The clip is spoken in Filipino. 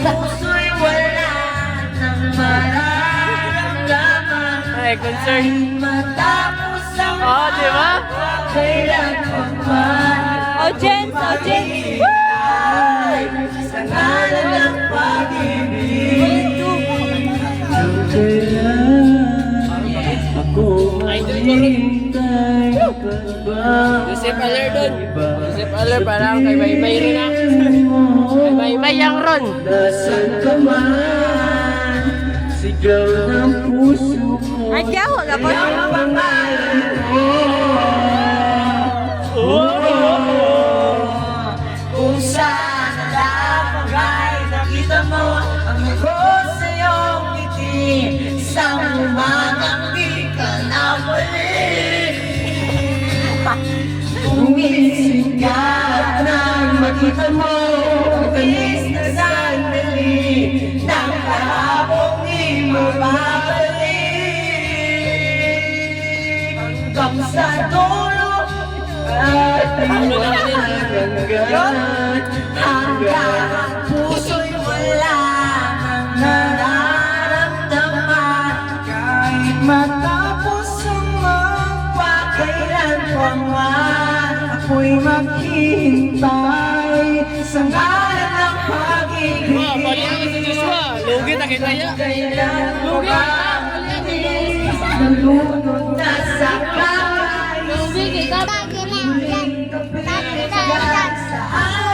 puso'y wala nang mararamdaman. Ay, concern. Matapos ang Di ba? kailan pa man. Audience, audience. Sa ngalan ng pag-ibig, ako maghintay pa ba? Joseph Aller doon. Joseph Aller parang kay Maymay rin ah. Kay Maymay yang ron. Nasaan ka man? Sigaw ng puso ko. Adyaw, wag ako. Kung saan nalapag ay nakita mo ang ako sa iyong ngiti. Sa umagang di ka na muli. Umising ka at nang makita mo ang tamis na sandali ng kahapong di mababalik. Hanggang sa dulo ating hanggang ang puso'y wala nang nararamdaman. Kahit matapos ang magpakailan pa man, ako'y maghihintay sa ngalan ng pag-ibig. Balihan si Joshua. Lugi na kita ya. Kailan mo Lugi. ba nalunod na sa kamay? Lugi kita. Muling kapitan saan?